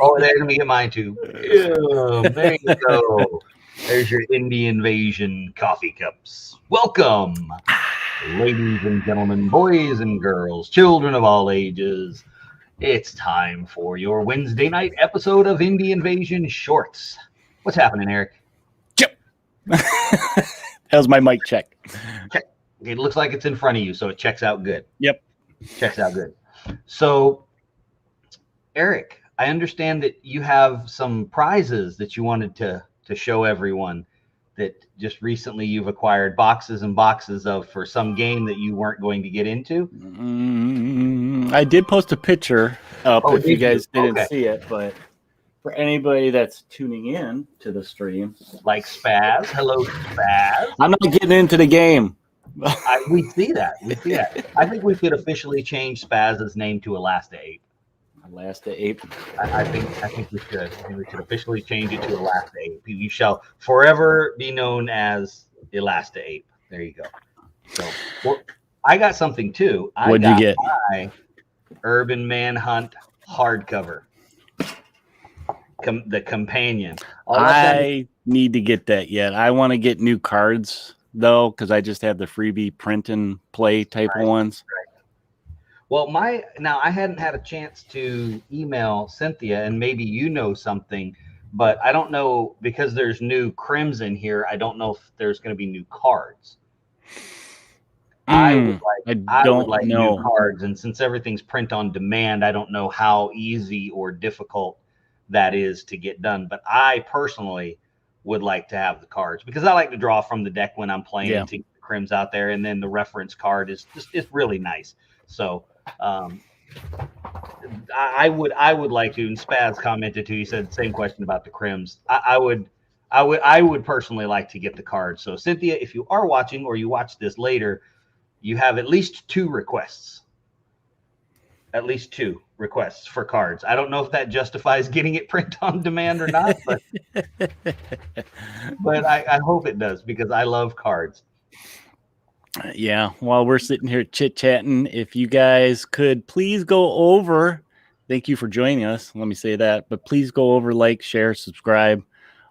Oh, there, let me get mine too. Boom. There you go. There's your Indie Invasion coffee cups. Welcome, ladies and gentlemen, boys and girls, children of all ages. It's time for your Wednesday night episode of Indie Invasion Shorts. What's happening, Eric? Chip. That was my mic check. Check. It looks like it's in front of you, so it checks out good. Yep. Checks out good. So, Eric, I understand that you have some prizes that you wanted to show everyone that just recently you've acquired boxes and boxes of for some game that you weren't going to get into. I did post a picture up if you guys didn't Okay. see it, but for anybody that's tuning in to the stream, Like Spaz. Hello, Spaz. I'm not getting into the game. We see that. We see that. I think we could officially change Spaz's name to Elasta Ape. Elasta Ape. I think we should. I think we should officially change it to Elasta Ape. You shall forever be known as Elasta Ape. There you go. So, well, I got something too. What'd you get? My Urban Manhunt hardcover. The companion. I need to get that yet. I want to get new cards though, because I just have the freebie print and play type of ones. Right. Well, I hadn't had a chance to email Cynthia, and maybe you know something, but I don't know because there's new crims in here. I don't know if there's going to be new cards. I would like know. New cards, and since everything's print on demand, I don't know how easy or difficult that is to get done. But I personally would like to have the cards because I like to draw from the deck when I'm playing to get the crims out there, and then the reference card is really nice. So I would like to, and Spaz commented too. He said the same question about the crims. I would personally like to get the cards. So Cynthia, if you are watching or you watch this later, you have at least two requests. At least two requests for cards. I don't know if that justifies getting it print on demand or not, but I hope it does because I love cards. Yeah, while we're sitting here chit-chatting, if you guys could please go over, thank you for joining us, let me say that, but please go over, like, share, subscribe,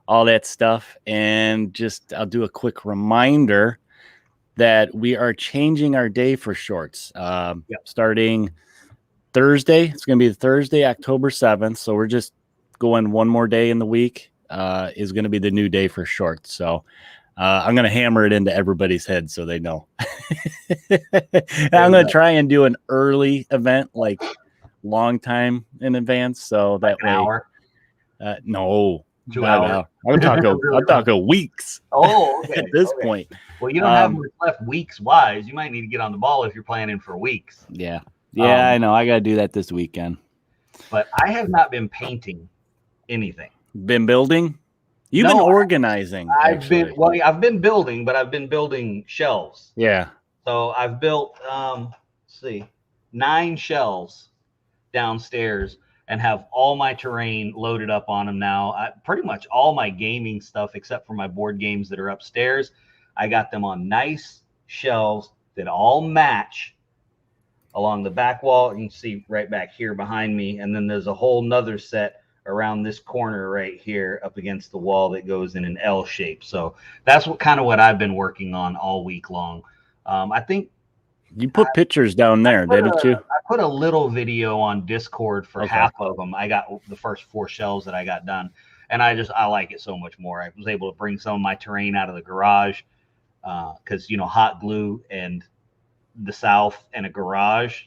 all that stuff, and just I'll do a quick reminder that we are changing our day for shorts. Starting Thursday, it's going to be Thursday, October 7th, so we're just going one more day in the week, is going to be the new day for shorts, so I'm going to hammer it into everybody's head so they know. I'm going to try and do an early event, like long time in advance. So that way, hour? No, 2 hours. I'm talking weeks. Oh, okay. At this point. Well, you don't have much left weeks wise. You might need to get on the ball if you're planning for weeks. Yeah. Yeah, I know. I got to do that this weekend. But I have not been painting anything. Been building? You've been organizing. I've been building, but I've been building shelves. Yeah. So I've built 9 shelves downstairs and have all my terrain loaded up on them now. Pretty much all my gaming stuff, except for my board games that are upstairs, I got them on nice shelves that all match along the back wall. You can see right back here behind me. And then there's a whole nother set around this corner right here up against the wall that goes in an L shape. So that's what I've been working on all week long. I think you put pictures down there, didn't you? I put a little video on Discord for half of them. I got the first 4 shelves that I got done, and I like it so much more. I was able to bring some of my terrain out of the garage because hot glue and the South and a garage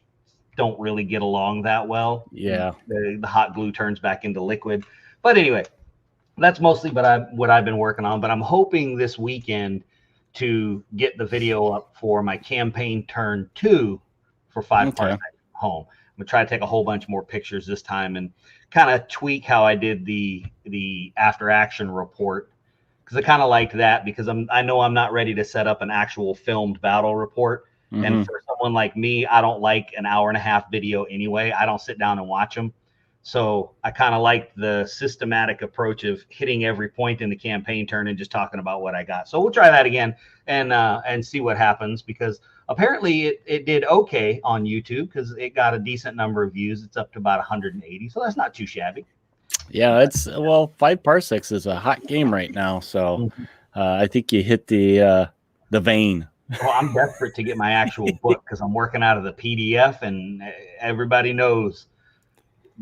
don't really get along that well. Yeah, the hot glue turns back into liquid. But anyway, that's mostly what I've been working on. But I'm hoping this weekend to get the video up for my campaign turn 2 for 5 Part Night Home. I'm gonna try to take a whole bunch more pictures this time and kind of tweak how I did the after action report, because I kind of liked that because I know I'm not ready to set up an actual filmed battle report. Mm-hmm. And for someone like me, I don't like an hour-and-a-half video anyway. I don't sit down and watch them. So I kind of like the systematic approach of hitting every point in the campaign turn and just talking about what I got. So we'll try that again and see what happens, because apparently it did okay on YouTube because it got a decent number of views. It's up to about 180. So that's not too shabby. Yeah, it's well, 5 parsecs is a hot game right now, so Mhm. I think you hit the vein. Well, I'm desperate to get my actual book because I'm working out of the PDF, and everybody knows,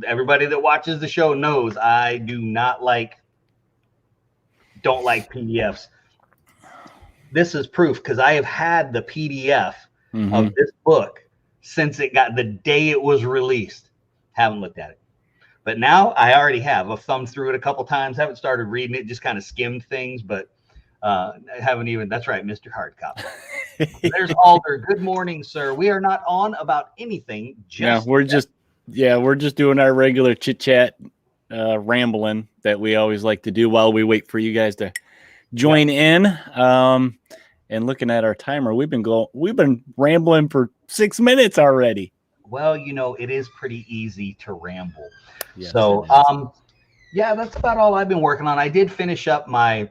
everybody that watches the show knows I don't like PDFs. This is proof because I have had the PDF of this book since the day it was released. Haven't looked at it. But now I already have. I've thumbed through it a couple times. Haven't started reading it, just kind of skimmed things, but I haven't even. That's right, Mr. Hardcopy. There's Alder. Good morning, sir. We are not on about anything. Yeah, we're just doing our regular chit chat, rambling that we always like to do while we wait for you guys to join in. And looking at our timer, we've been rambling for 6 minutes already. Well, it is pretty easy to ramble. Yes, so, yeah, that's about all I've been working on. I did finish up my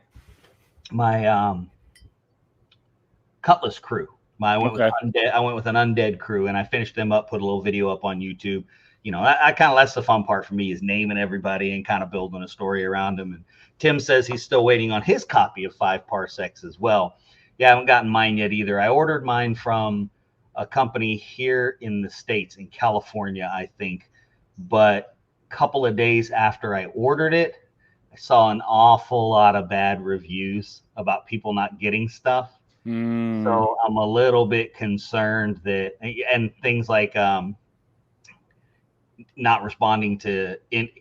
Cutlass crew. I went with an undead crew, and I finished them up. Put a little video up on YouTube. I kind of, that's the fun part for me, is naming everybody and kind of building a story around them. And Tim says he's still waiting on his copy of 5 parsecs as well. Yeah, I haven't gotten mine yet either. I ordered mine from a company here in the States, in California, I think. But a couple of days after I ordered it, I saw an awful lot of bad reviews about people not getting stuff. So I'm a little bit concerned that, and things like not responding to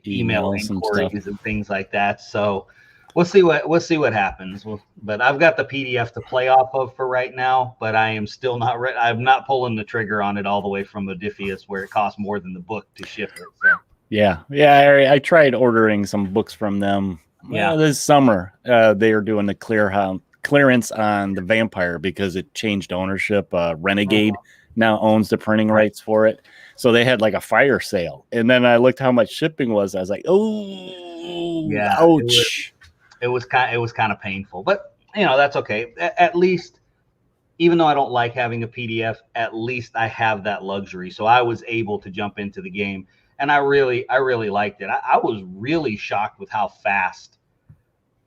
email inquiries and things like that. So we'll see what happens. But I've got the PDF to play off of for right now, but I am still not ready. I'm not pulling the trigger on it all the way from Modiphius, where it costs more than the book to ship it. So yeah, I tried ordering some books from them. Yeah, this summer they are doing the clearance on the Vampire because it changed ownership. Renegade now owns the printing rights for it. So they had like a fire sale. And then I looked how much shipping was. I was like, oh, yeah, ouch. It was kind of painful, but that's okay. At least, even though I don't like having a PDF, at least I have that luxury. So I was able to jump into the game, and I really liked it. I was really shocked with how fast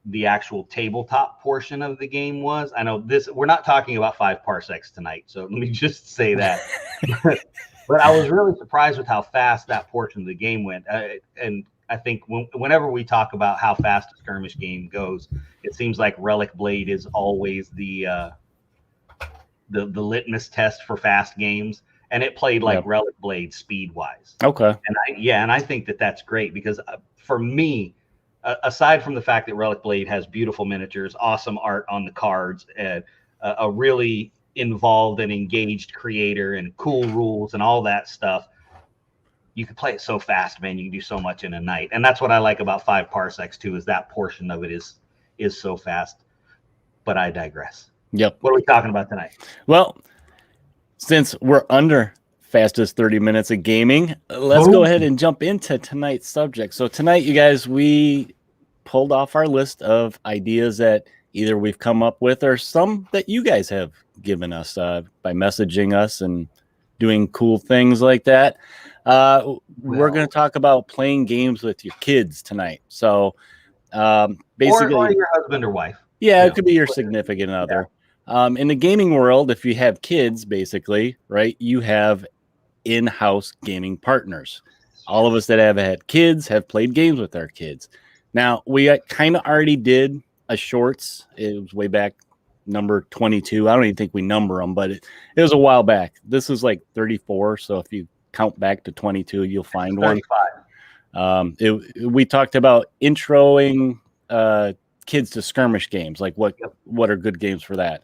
the actual tabletop portion of the game was. I know we're not talking about 5 parsecs tonight, so let me just say that. But I was really surprised with how fast that portion of the game went. And I think whenever we talk about how fast a skirmish game goes, it seems like Relic Blade is always the litmus test for fast games. And it played like Relic Blade speed wise. Okay. And I think that's great because for me, aside from the fact that Relic Blade has beautiful miniatures, awesome art on the cards, and a really involved and engaged creator and cool rules and all that stuff, you can play it so fast, man. You can do so much in a night. And that's what I like about 5 parsecs too, is that portion of it is so fast. But I digress. Yep. What are we talking about tonight? Well, since we're under fastest 30 minutes of gaming, let's go ahead and jump into tonight's subject. So tonight, you guys, we pulled off our list of ideas that either we've come up with or some that you guys have given us by messaging us and doing cool things like that. We're going to talk about playing games with your kids tonight. So basically, or your husband or wife. Yeah, it could be your significant other. In the gaming world, if you have kids, basically, right, you have in-house gaming partners. All of us that have had kids have played games with our kids. Now, we kind of already did a shorts. It was way back, number 22. I don't even think we number them, but it was a while back. This is like 34, so if you count back to 22, you'll find 35. one. We talked about introing kids to skirmish games, like what are good games for that.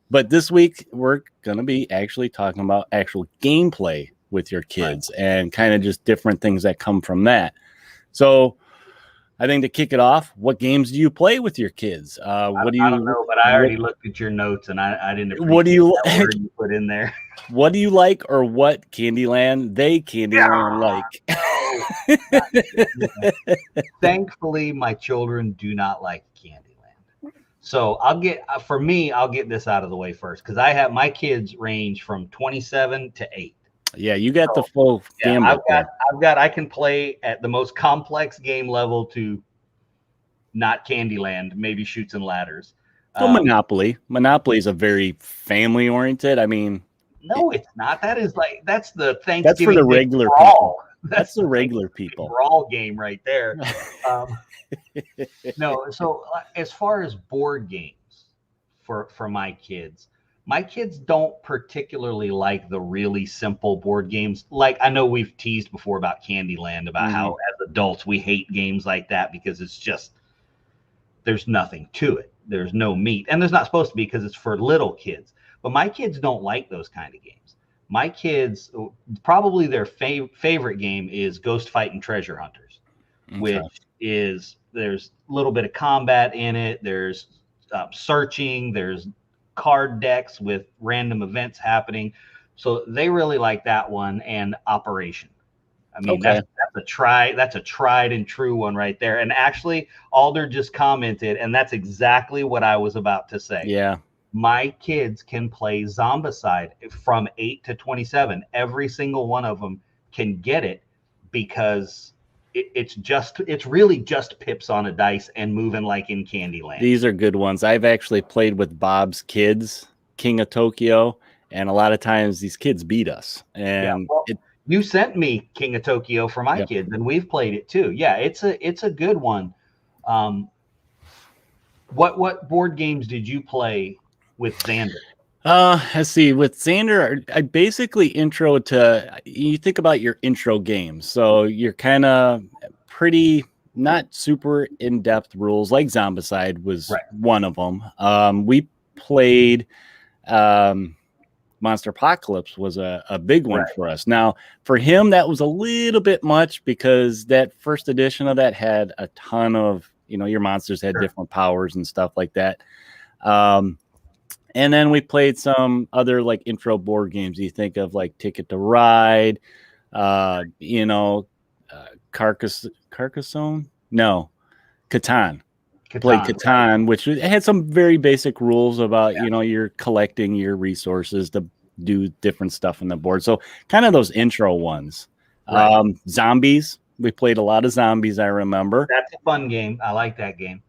But this week we're going to be actually talking about actual gameplay with your kids and kind of just different things that come from that. So I think to kick it off, what games do you play with your kids? I don't know, but I already looked at your notes and I didn't appreciate what do you you put in there. What do you like, or what Candyland like? Thankfully, my children do not like Candyland. So I'll get this out of the way first, because I have my kids range from 27 to 8. Yeah, you got the full yeah, gambit there. I can play at the most complex game level to not Candyland, maybe Shoots and Ladders. So Monopoly is a very family oriented. I mean, no, it's not. That's the Thanksgiving. That's for the regular people. That's the regular people. Brawl game right there. No, so as far as board games for my kids don't particularly like the really simple board games. Like, I know we've teased before about Candyland, about how as adults we hate games like that because it's just, there's nothing to it. There's no meat, and there's not supposed to be because it's for little kids. But my kids don't like those kind of games. My kids, probably their favorite game is Ghost Fighting Treasure Hunters, which is, there's a little bit of combat in it. There's searching. There's card decks with random events happening. So they really like that one, and Operation. I mean, that's a tried and true one right there. And actually, Alder just commented, and that's exactly what I was about to say. Yeah. My kids can play Zombicide from 8 to 27. Every single one of them can get it because it's really just pips on a dice and moving like in Candyland. These are good ones. I've actually played with Bob's kids, King of Tokyo, and a lot of times these kids beat us. And you sent me King of Tokyo for my kids, and we've played it too. Yeah, it's a good one. What board games did you play with Xander? Let's see. With Xander, I basically you think about your intro games. So you're kind of pretty, not super in-depth rules, like Zombicide was one of them. We played Monster Apocalypse was a big one for us. Now, for him, that was a little bit much because that first edition of that had a ton of, your monsters had different powers and stuff like that. And then we played some other like intro board games. You think of like Ticket to Ride, Carcassonne? No, Catan. Played Catan, which had some very basic rules about, you're collecting your resources to do different stuff on the board. So kind of those intro ones. Zombies. We played a lot of Zombies, I remember. That's a fun game. I like that game.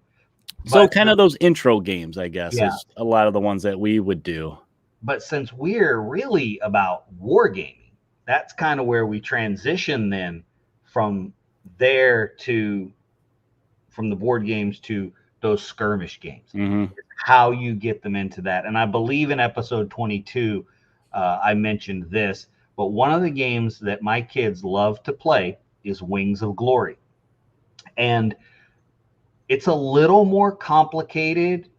So kind of those intro games, I guess, is a lot of the ones that we would do. But since we're really about wargaming, that's kind of where we transition then from there to, from the board games to those skirmish games. How you get them into that. And I believe in episode 22, I mentioned this, but one of the games that my kids love to play is Wings of Glory. And it's a little more complicated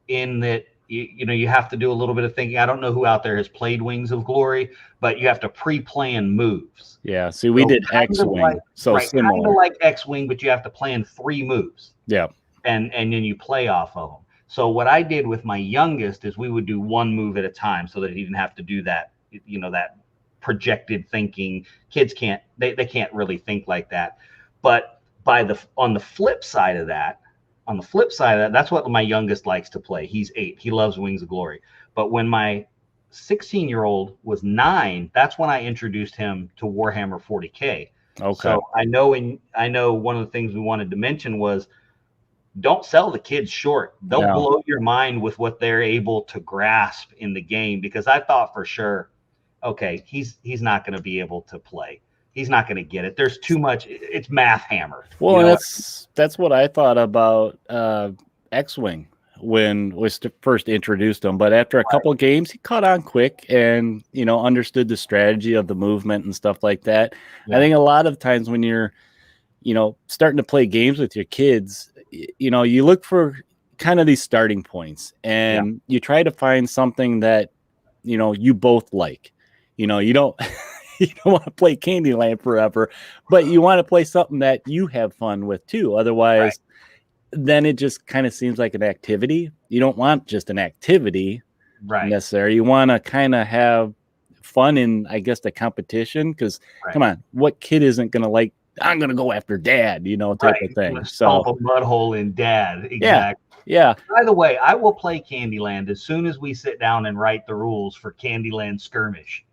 in that, you have to do a little bit of thinking. I don't know who out there has played Wings of Glory, but you have to pre-plan moves. Yeah, see, we did X-Wing, similar. Kind of like X-Wing, but you have to plan 3 moves. Yeah. And then you play off of them. So what I did with my youngest is we would do 1 move at a time so that he didn't have to do that, that projected thinking. Kids can't really think like that. But on the flip side of that, that's what my youngest likes to play. He's 8. He loves Wings of Glory. But when my 16-year-old was 9, that's when I introduced him to Warhammer 40K. Okay. So I know one of the things we wanted to mention was, don't sell the kids short. They'll blow your mind with what they're able to grasp in the game, because I thought for sure, okay, he's not going to be able to play. He's not going to get it. There's too much. It's math hammer. Well, that's what I thought about X-Wing when we first introduced him. But after a couple of games, he caught on quick and, understood the strategy of the movement and stuff like that. Yeah. I think a lot of times when you're, starting to play games with your kids, you look for kind of these starting points and you try to find something that, you both like. You don't want to play Candyland forever, but you want to play something that you have fun with too. Otherwise, then it just kind of seems like an activity. You don't want just an activity necessarily. You want to kind of have fun in, I guess, the competition. Because come on, what kid isn't going to like, I'm going to go after dad, type of thing. Stomp a mud hole in dad. Exactly. Yeah. By the way, I will play Candyland as soon as we sit down and write the rules for Candyland Skirmish.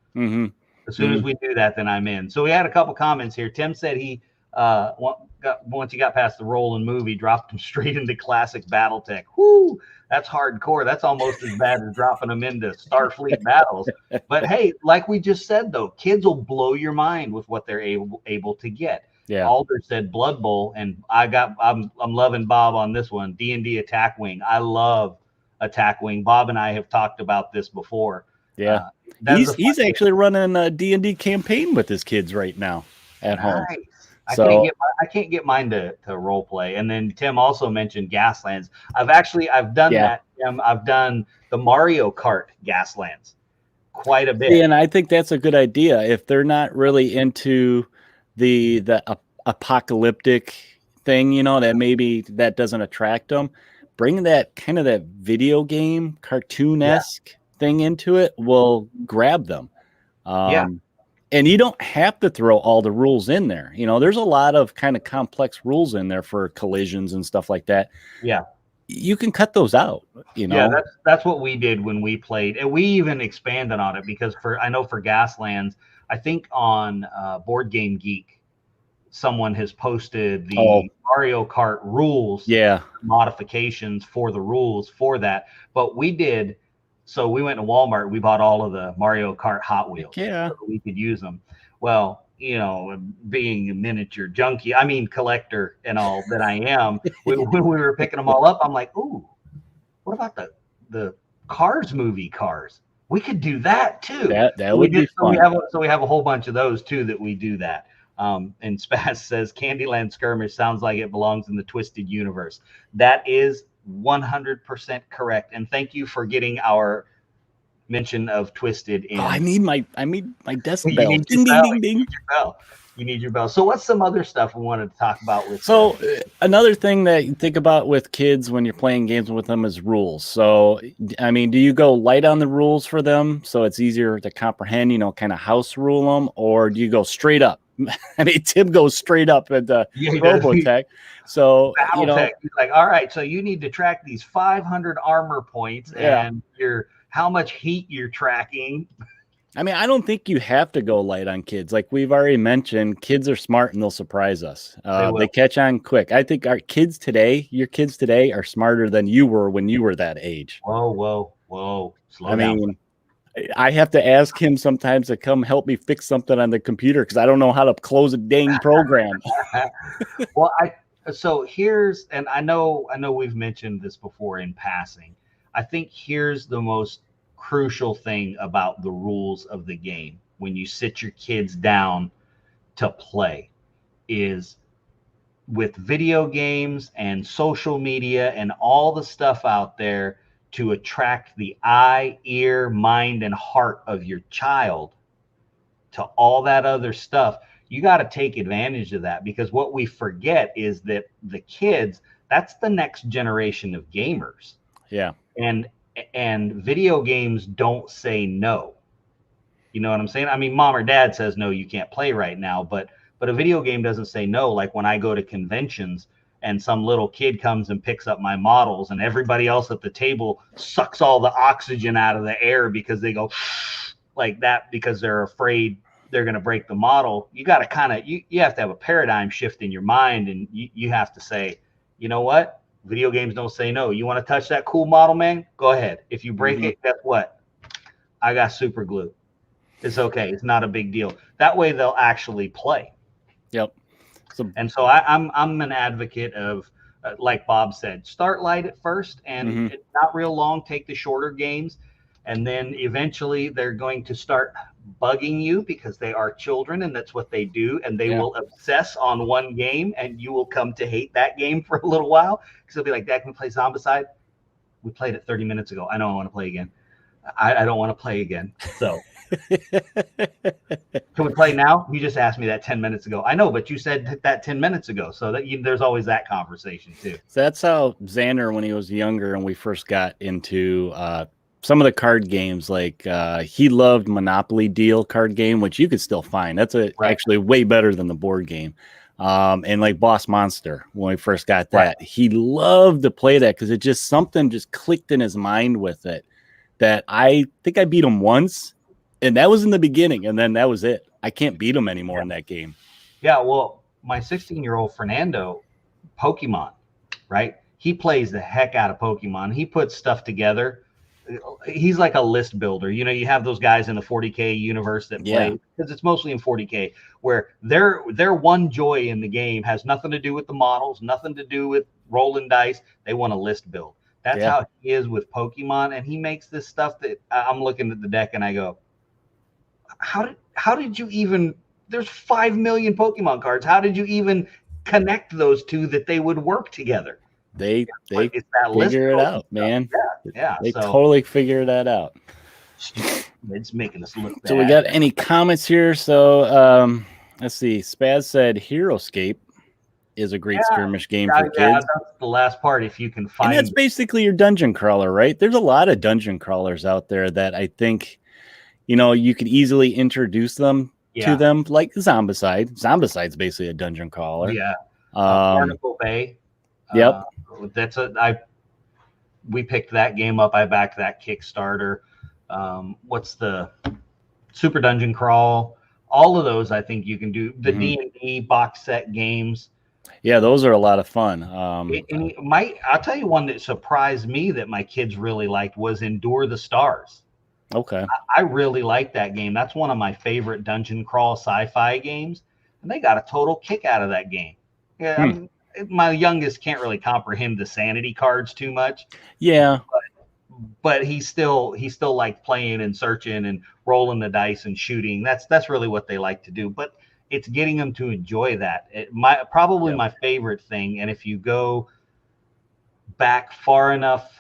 As soon as we do that, then I'm in. So we had a couple comments here. Tim said he once he got past the roll and movie, dropped him straight into classic BattleTech. Whoo, that's hardcore. That's almost as bad as dropping them into Starfleet battles. But hey, like we just said though, kids will blow your mind with what they're able to get. Yeah. Alder said Blood Bowl, and I'm loving Bob on this one. D&D Attack Wing. I love Attack Wing. Bob and I have talked about this before. Yeah. He's actually running a D&D campaign with his kids right now at home. So I can't get mine to role play. And then Tim also mentioned Gaslands. I've done that. Tim. I've done the Mario Kart Gaslands quite a bit. And I think that's a good idea. If they're not really into the apocalyptic thing, you know, that maybe that doesn't attract them, bring that kind of that video game cartoon-esque thing into it will grab them. And you don't have to throw all the rules in there. You know, there's a lot of kind of complex rules in there for collisions and stuff like that. Yeah. You can cut those out, you know. Yeah, that's what we did when we played. And we even expanded on it because I know for Gaslands, I think on Board Game Geek, someone has posted the Mario Kart rules modifications for the rules for that. But we did. So we went to Walmart. We bought all of the Mario Kart Hot Wheels. Yeah, so we could use them. Well, you know, being a miniature junkie, I mean collector and all that I am. When we were picking them all up, I'm like, ooh, what about the Cars movie cars? We could do that too. That would be fun. So we have a whole bunch of those too that we do that. And Spaz says Candyland Skirmish sounds like it belongs in the Twisted universe. That is 100% correct, and thank you for getting our mention of Twisted in. I need my desk bell. Ding, ding, ding, ding. You need your bell. So what's some other stuff we wanted to talk about with? So another thing that you think about with kids when you're playing games with them is rules. So I mean, do you go light on the rules for them so it's easier to comprehend? You know, kind of house rule them, or do you go straight up? I mean, Tim goes straight up at the Robotech. So, you know, he's like, all right, so you need to track these 500 armor points and how much heat you're tracking. I mean, I don't think you have to go light on kids. Like we've already mentioned, kids are smart and they'll surprise us. They catch on quick. I think your kids today are smarter than you were when you were that age. Whoa. Slow down. Mean, I have to ask him sometimes to come help me fix something on the computer because I don't know how to close a dang program. Well, so here's, and I know we've mentioned this before in passing. I think here's the most crucial thing about the rules of the game when you sit your kids down to play is with video games and social media and all the stuff out there to attract the eye, ear, mind, and heart of your child to all that other stuff. You got to take advantage of that, because what we forget is that the kids, that's the next generation of gamers. Yeah. And video games don't say no. You know what I'm saying? I mean, mom or dad says, no, you can't play right now, but a video game doesn't say no. Like when I go to conventions and some little kid comes and picks up my models and everybody else at the table sucks all the oxygen out of the air because they go like that because they're afraid they're going to break the model. You got to kind of, you have to have a paradigm shift in your mind, and you have to say, you know what? Video games don't say no. You want to touch that cool model, man? Go ahead. If you break it, guess what? I got super glue. It's okay. It's not a big deal. That way they'll actually play. Yep. So I'm an advocate of, like Bob said, start light at first, and it's not real long. Take the shorter games, and then eventually they're going to start bugging you because they are children and that's what they do, and they will obsess on one game, and you will come to hate that game for a little while because they'll be like, Dad, can we play Zombicide? We played it 30 minutes ago. I know I want to play again. I don't want to play again. So can we play now? You just asked me that 10 minutes ago. I know, but you said that 10 minutes ago. So that there's always that conversation too. So that's how Xander, when he was younger and we first got into some of the card games, like he loved Monopoly Deal card game, which you could still find. That's actually way better than the board game. And like Boss Monster, when we first got that, he loved to play that because it just something just clicked in his mind with it. That I think I beat him once, And that was in the beginning, and then that was it. I can't beat them anymore in that game. Yeah, well, my 16-year-old Fernando, Pokemon, right? He plays the heck out of Pokemon. He puts stuff together. He's like a list builder. You know, you have those guys in the 40K universe that play, because it's mostly in 40K, where their one joy in the game has nothing to do with the models, nothing to do with rolling dice. They want a list build. That's how he is with Pokemon, and he makes this stuff that I'm looking at the deck and I go, how did you even? There's 5 million Pokemon cards. How did you even connect those two that they would work together? They figure it out, man. Yeah. They totally figure that out. It's making us look bad. So we got any comments here? So let's see. Spaz said Heroescape is a great skirmish game for kids. That's the last part. If you can find, and that's basically your dungeon crawler, right? There's a lot of dungeon crawlers out there that I think, you know, you could easily introduce them to them, like Zombicide. Zombicide's basically a dungeon crawler. Yeah. Barnacle Bay. Yep. We picked that game up. I backed that Kickstarter. What's the Super Dungeon Crawl? All of those, I think you can do. The D&D box set games. Yeah, those are a lot of fun. I'll tell you one that surprised me that my kids really liked was Endure the Stars. Okay. I really like that game. That's one of my favorite dungeon crawl sci-fi games, and they got a total kick out of that game. Yeah, my youngest can't really comprehend the sanity cards too much. Yeah, but he still liked playing and searching and rolling the dice and shooting. That's really what they like to do. But it's getting them to enjoy that. My favorite thing. And if you go back far enough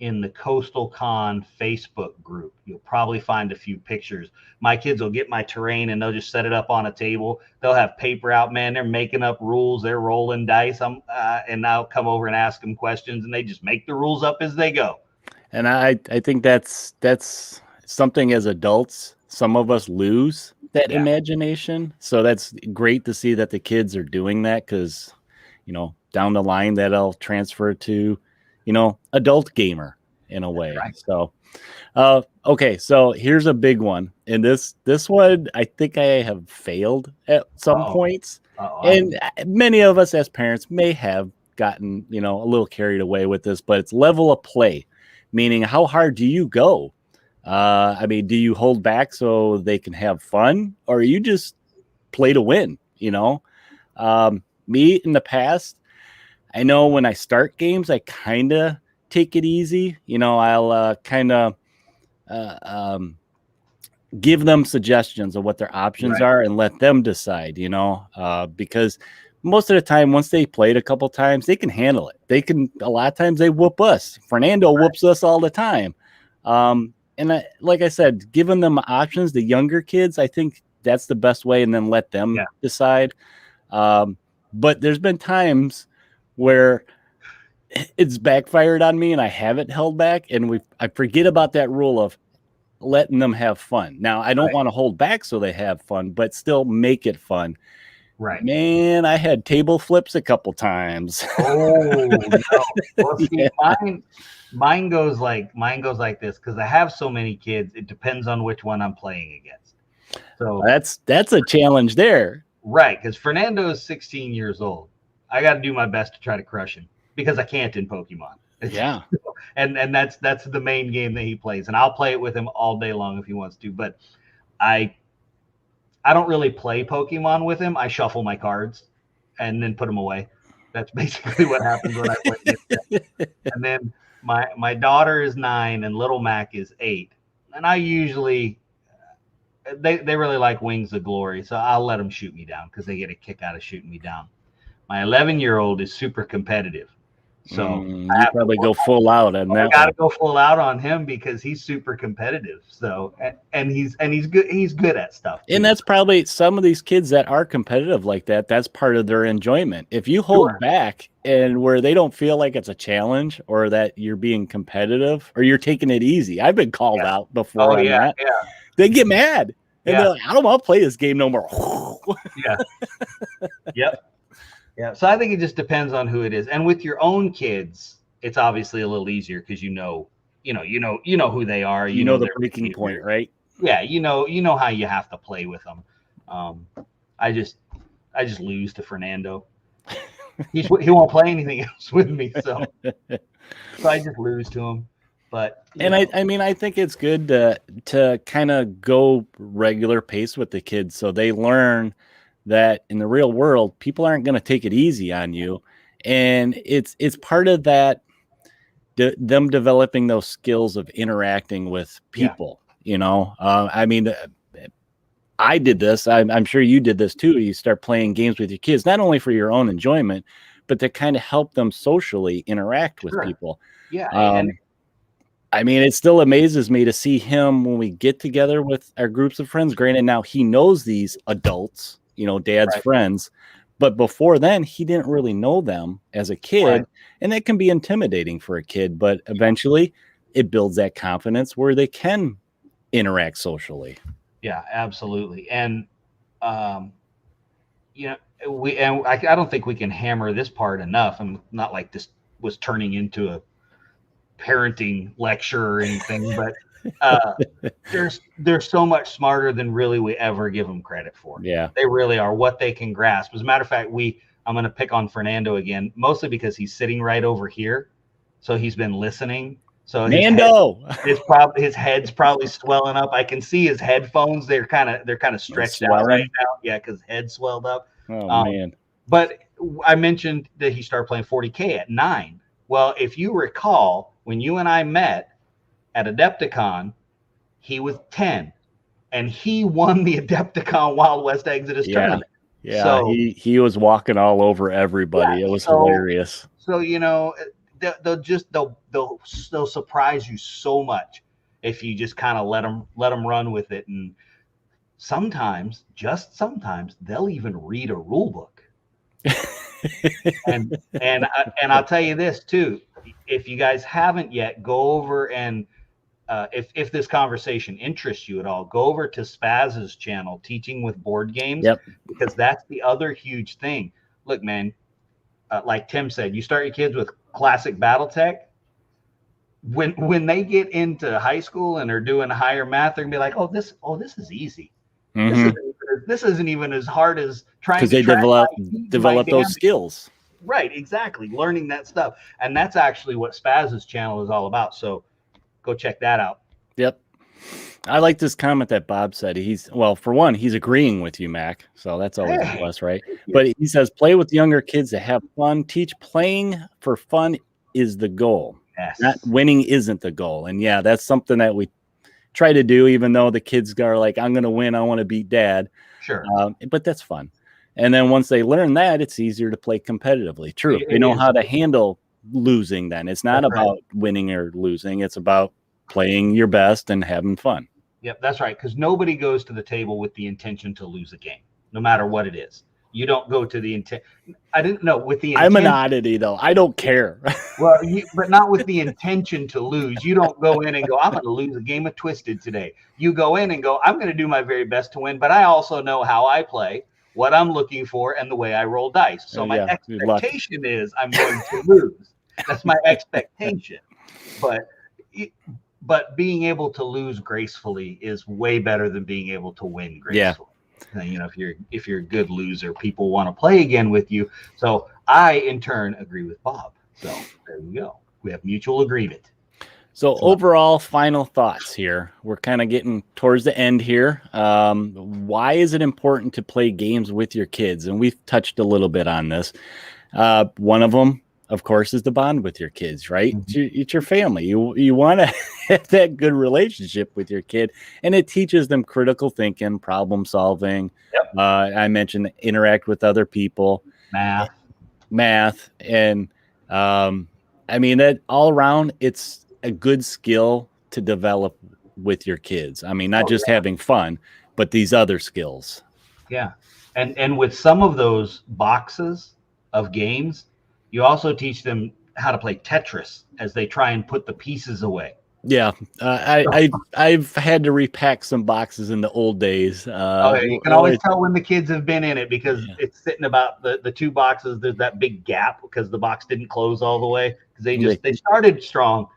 in the Coastal Con Facebook group, you'll probably find a few pictures. My kids will get my terrain and they'll just set it up on a table. They'll have paper out, man. They're making up rules. They're rolling dice. And I'll come over and ask them questions, and they just make the rules up as they go. And I think that's something as adults, some of us lose that imagination. So that's great to see that the kids are doing that, because, you know, down the line that'll transfer to, you know, adult gamer in a way. Right. So, okay. So here's a big one. And this one, I think I have failed at some points. And many of us as parents may have gotten, you know, a little carried away with this, but it's level of play, meaning how hard do you go? I mean, do you hold back so they can have fun, or you just play to win? You know, me in the past, I know when I start games, I kind of take it easy. You know, I'll kind of give them suggestions of what their options are and let them decide, you know, because most of the time, once they played a couple times, they can handle it. A lot of times they whoop us. Fernando whoops us all the time. And like I said, giving them options, the younger kids, I think that's the best way, and then let them decide. But there's been times where it's backfired on me and I haven't held back, and I forget about that rule of letting them have fun. Now, I don't want to hold back so they have fun, but still make it fun. Right. Man, I had table flips a couple times. Oh, no. Well, see, mine goes like this, because I have so many kids. It depends on which one I'm playing against. So that's a challenge there. Right, because Fernando is 16 years old. I got to do my best to try to crush him, because I can't in Pokemon. Yeah. and that's the main game that he plays, and I'll play it with him all day long if he wants to. But I don't really play Pokemon with him. I shuffle my cards and then put them away. That's basically what happens when I play it. And then my daughter is 9 and little Mac is 8. And I usually, they really like Wings of Glory, so I'll let them shoot me down because they get a kick out of shooting me down. My 11-year-old is super competitive. So you probably go full out on that. I got to go full out on him because he's super competitive. So and he's good. He's good at stuff too. And that's probably some of these kids that are competitive like that. That's part of their enjoyment. If you hold back and where they don't feel like it's a challenge, or that you're being competitive, or you're taking it easy. I've been called out before on that. Yeah. They get mad and they're like, I don't want to play this game no more. Yep. Yeah, so I think it just depends on who it is, and with your own kids, it's obviously a little easier because you know who they are. You know the breaking point, right? Yeah, you know how you have to play with them. I just lose to Fernando. He won't play anything else with me, so I just lose to him. But And I mean, I think it's good to kind of go regular pace with the kids so they learn that in the real world, people aren't going to take it easy on you. And it's part of that, them developing those skills of interacting with people, I mean, I did this. I'm sure you did this too. You start playing games with your kids, not only for your own enjoyment, but to kind of help them socially interact with people. Yeah. And I mean, it still amazes me to see him when we get together with our groups of friends. Granted, now he knows these adults, dad's friends, but before then he didn't really know them as a kid. And that can be intimidating for a kid, but eventually it builds that confidence where they can interact socially. Yeah, absolutely. And, I don't think we can hammer this part enough. I'm not like this was turning into a parenting lecture or anything, but they're so much smarter than really we ever give them credit for. Yeah, they really are. What they can grasp. As a matter of fact, I'm going to pick on Fernando again, mostly because he's sitting right over here, so he's been listening. So his head's probably swelling up. I can see his headphones. They're kind of stretched out right now. Yeah, because head swelled up. Oh man! But I mentioned that he started playing 40K at 9. Well, if you recall, when you and I met at Adepticon, he was 10, and he won the Adepticon Wild West Exodus tournament. Yeah, so, he was walking all over everybody. It was hilarious. So they'll surprise you so much if you just kind of let them run with it. And sometimes, just sometimes, they'll even read a rule book. and I'll tell you this too, if you guys haven't yet, go over and if this conversation interests you at all, go over to Spaz's channel, Teaching with Board Games, because that's the other huge thing. Look, man, like Tim said, you start your kids with classic BattleTech. When they get into high school and are doing higher math, they're gonna be like, oh, this is easy. Mm-hmm. This isn't even as hard as trying to develop those skills. Right, exactly. Learning that stuff. And that's actually what Spaz's channel is all about. So go check that out. Yep. I like this comment that Bob said. For one, he's agreeing with you, Mac. So that's always a plus, right? But he says, play with younger kids to have fun. Teach playing for fun is the goal. Yes. Not winning isn't the goal. And yeah, that's something that we try to do, even though the kids are like, I'm going to win. I want to beat dad. Sure. But that's fun. And then once they learn that, it's easier to play competitively. True. They know how to handle losing then. It's not about winning or losing. It's about playing your best and having fun. Yep, that's right. Because nobody goes to the table with the intention to lose a game, no matter what it is. You don't go to the intent. I didn't know with the intention. I'm an oddity, though. I don't care. Well, but not with the intention to lose. You don't go in and go, I'm going to lose a game of Twisted today. You go in and go, I'm going to do my very best to win, but I also know how I play, what I'm looking for, and the way I roll dice. So my expectation is I'm going to lose. That's my expectation. But being able to lose gracefully is way better than being able to win gracefully. Yeah. If you're a good loser, people want to play again with you. So I, in turn, agree with Bob. So there we go. We have mutual agreement. So overall, final thoughts here. We're kind of getting towards the end here. Why is it important to play games with your kids? And we've touched a little bit on this. One of them, of course, is the bond with your kids, right? Mm-hmm. It's your family. You want to have that good relationship with your kid, and it teaches them critical thinking, problem solving. Yep. I mentioned interact with other people, math, and I mean that all around. It's a good skill to develop with your kids. I mean, not just having fun, but these other skills. Yeah, and with some of those boxes of games, you also teach them how to play Tetris as they try and put the pieces away. Yeah, I've had to repack some boxes in the old days. You can always tell when the kids have been in it because it's sitting about the two boxes. There's that big gap because the box didn't close all the way because they started strong,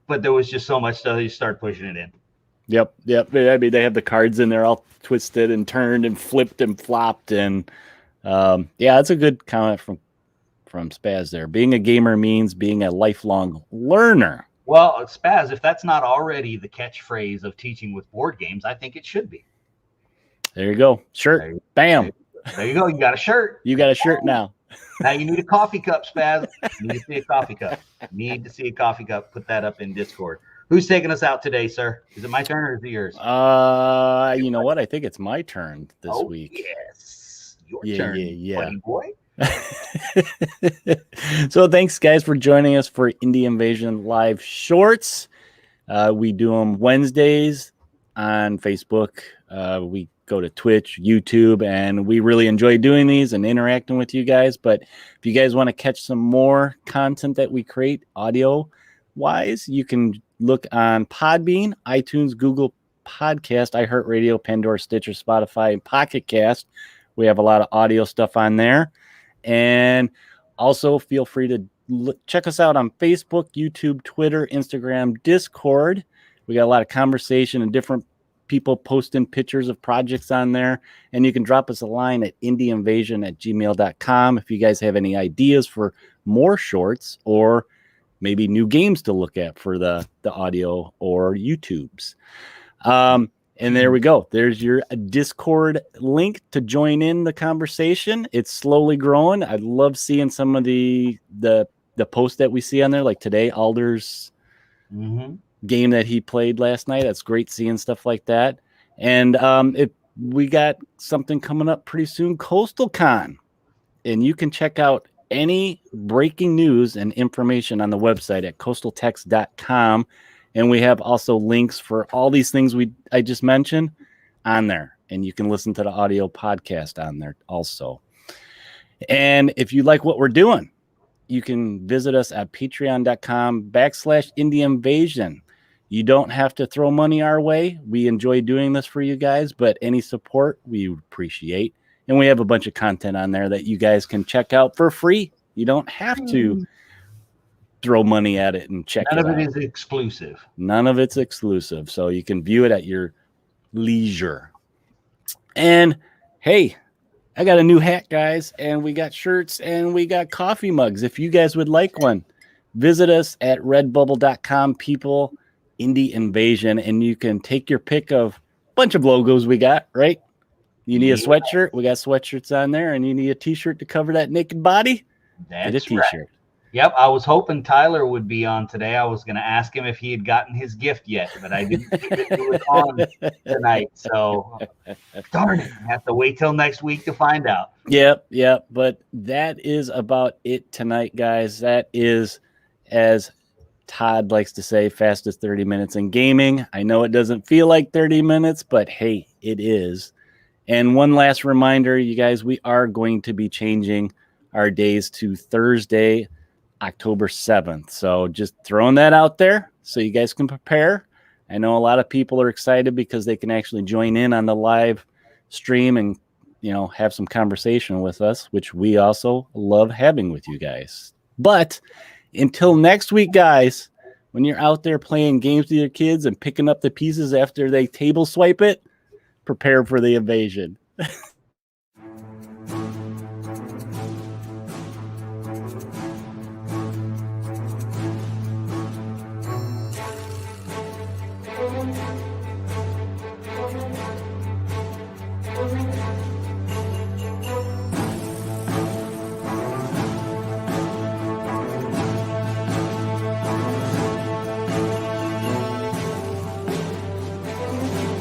but there was just so much stuff they started pushing it in. Yep. I mean, they have the cards in there all twisted and turned and flipped and flopped. And yeah, that's a good comment from Spaz there. Being a gamer means being a lifelong learner. Well, Spaz, if that's not already the catchphrase of teaching with board games, I think it should be. There you go. Shirt. Bam. There you go. You got a shirt. You got a shirt now. Now you need a coffee cup, Spaz. You need to see a coffee cup. Need to see a coffee cup. Put that up in Discord. Who's taking us out today, sir? Is it my turn or is it yours? You know what? I think it's my turn this week. Yes. Your turn, buddy boy. So thanks, guys, for joining us for Indie Invasion Live Shorts. We do them Wednesdays on Facebook. We go to Twitch, YouTube, and we really enjoy doing these and interacting with you guys. But if you guys want to catch some more content that we create audio-wise, you can look on Podbean, iTunes, Google Podcast, iHeartRadio, Pandora, Stitcher, Spotify, and Pocket Cast. We have a lot of audio stuff on there. And also feel free to check us out on Facebook, YouTube, Twitter, Instagram, Discord. We got a lot of conversation and different people posting pictures of projects on there. And you can drop us a line at indieinvasion@gmail.com if you guys have any ideas for more shorts or maybe new games to look at for the audio or YouTubes. And there we go. There's your Discord link to join in the conversation. It's slowly growing. I love seeing some of the posts that we see on there, like today, Alder's game that he played last night. That's great seeing stuff like that. And we got something coming up pretty soon, CoastalCon. And you can check out any breaking news and information on the website at coastaltext.com. And we have also links for all these things I just mentioned on there. And you can listen to the audio podcast on there also. And if you like what we're doing, you can visit us at patreon.com/Indie Invasion. You don't have to throw money our way. We enjoy doing this for you guys, but any support we appreciate. And we have a bunch of content on there that you guys can check out for free. You don't have to throw money at it and check it out. None of it is exclusive. None of it's exclusive. So you can view it at your leisure. And hey, I got a new hat, guys, and we got shirts and we got coffee mugs. If you guys would like one, visit us at redbubble.com, people, Indie Invasion, and you can take your pick of a bunch of logos we got, right? You need a sweatshirt. We got sweatshirts on there, and you need a t-shirt to cover that naked body. That's get a t-shirt. Right. Yep, I was hoping Tyler would be on today. I was going to ask him if he had gotten his gift yet, but I didn't think it was on tonight. So, darn it, I have to wait till next week to find out. Yep. But that is about it tonight, guys. That is, as Todd likes to say, fastest 30 minutes in gaming. I know it doesn't feel like 30 minutes, but hey, it is. And one last reminder, you guys, we are going to be changing our days to Thursday, October 7th. So just throwing that out there so you guys can prepare. I know a lot of people are excited because they can actually join in on the live stream and, have some conversation with us, which we also love having with you guys. But until next week, guys, when you're out there playing games with your kids and picking up the pieces after they table swipe it, prepare for the invasion.